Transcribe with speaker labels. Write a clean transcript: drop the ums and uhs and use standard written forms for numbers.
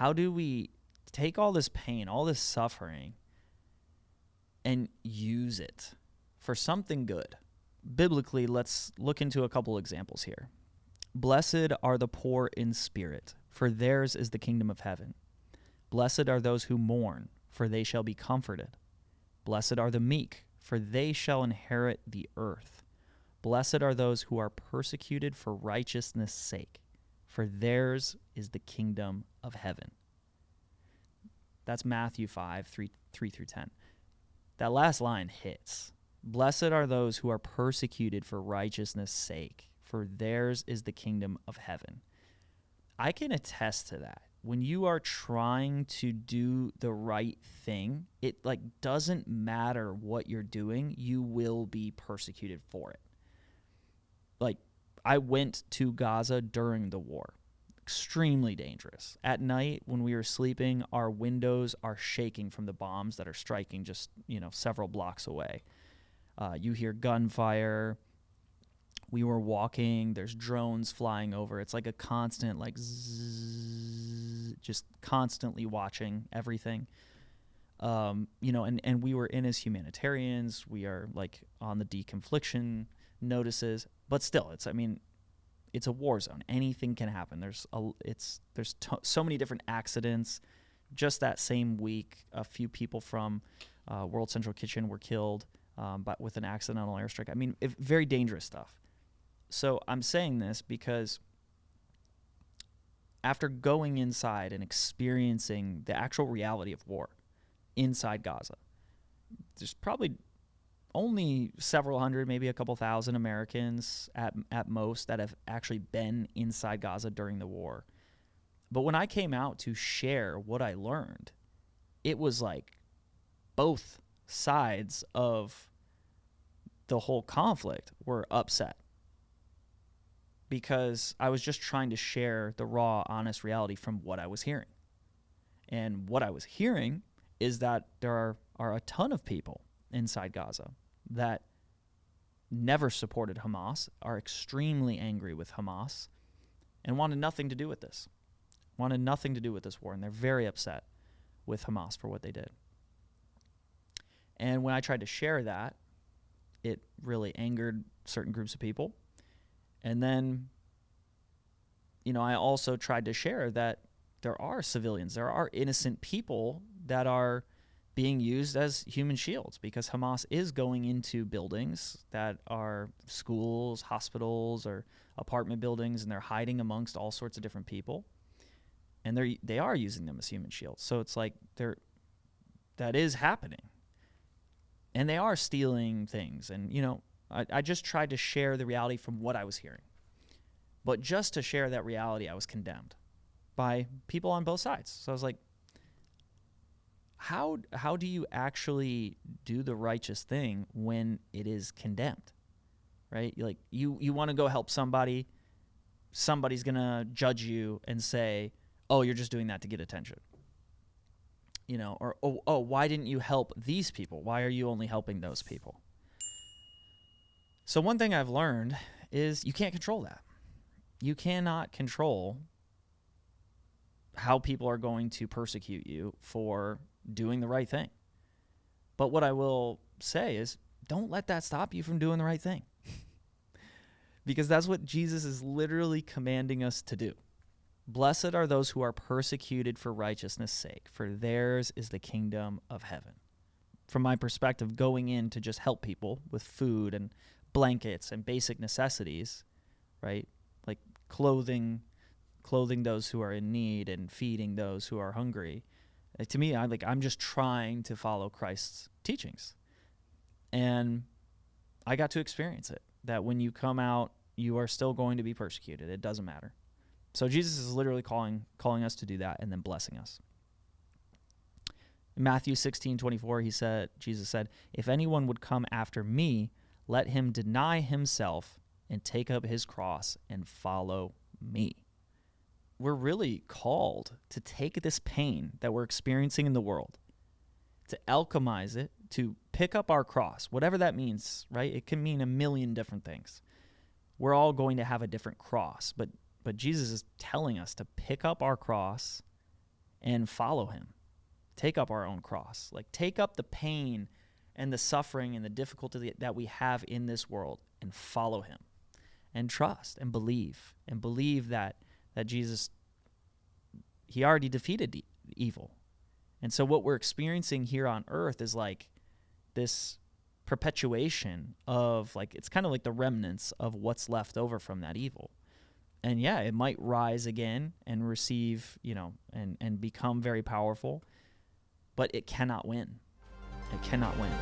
Speaker 1: How do we take all this pain, all this suffering, and use it for something good? Biblically, let's look into a couple examples here. Blessed are the poor in spirit, for theirs is the kingdom of heaven. Blessed are those who mourn, for they shall be comforted. Blessed are the meek, for they shall inherit the earth. Blessed are those who are persecuted for righteousness' sake, for theirs is the kingdom of heaven. That's Matthew 5, 3 through 10. That last line hits. Blessed are those who are persecuted for righteousness' sake, for theirs is the kingdom of heaven. I can attest to that. When you are trying to do the right thing, it doesn't matter what you're doing, you will be persecuted for it. I went to Gaza during the war. Extremely dangerous. At night when we were sleeping, our windows are shaking from the bombs that are striking just, several blocks away. You hear gunfire. We were walking, there's drones flying over. It's like a constant, zzz, just constantly watching everything. And we were in as humanitarians. We are on the deconfliction notices, but still, it's a war zone. Anything can happen. There's so many different accidents. Just that same week, a few people from World Central Kitchen were killed, but with an accidental airstrike. Very dangerous stuff. So I'm saying this because after going inside and experiencing the actual reality of war inside Gaza, there's probably only several hundred, maybe a couple thousand Americans at most that have actually been inside Gaza during the war. But when I came out to share what I learned, it was both sides of the whole conflict were upset, because I was just trying to share the raw, honest reality from what I was hearing. And what I was hearing is that there are a ton of people inside Gaza that never supported Hamas, are extremely angry with Hamas, and wanted nothing to do with this. Wanted nothing to do with this war, and they're very upset with Hamas for what they did. And when I tried to share that, it really angered certain groups of people. And then, I also tried to share that there are civilians, there are innocent people that are being used as human shields, because Hamas is going into buildings that are schools, hospitals, or apartment buildings, and they're hiding amongst all sorts of different people. And they are using them as human shields. So it's that is happening. And they are stealing things. And, I just tried to share the reality from what I was hearing. But just to share that reality, I was condemned by people on both sides. So I was like, how do you actually do the righteous thing when it is condemned, right? You want to go help somebody, somebody's going to judge you and say, oh, you're just doing that to get attention. Or, oh, why didn't you help these people? Why are you only helping those people? So one thing I've learned is you can't control that. You cannot control how people are going to persecute you for doing the right thing. But what I will say is, don't let that stop you from doing the right thing. Because that's what Jesus is literally commanding us to do. Blessed are those who are persecuted for righteousness' sake, for theirs is the kingdom of heaven. From my perspective, going in to just help people with food and blankets and basic necessities, right? Like clothing those who are in need and feeding those who are hungry. To me, I'm just trying to follow Christ's teachings. And I got to experience it, that when you come out, you are still going to be persecuted. It doesn't matter. So Jesus is literally calling us to do that and then blessing us. In Matthew 16:24, Jesus said, if anyone would come after me, let him deny himself and take up his cross and follow me. We're really called to take this pain that we're experiencing in the world, to alchemize it, to pick up our cross, whatever that means, right? It can mean a million different things. We're all going to have a different cross, but Jesus is telling us to pick up our cross and follow him. Take up our own cross. Like, take up the pain and the suffering and the difficulty that we have in this world and follow him and trust and believe that Jesus, he already defeated evil. And so what we're experiencing here on earth is like this perpetuation of, like, it's kind of like the remnants of what's left over from that evil. And yeah, it might rise again and receive, and become very powerful, but it cannot win. It cannot win.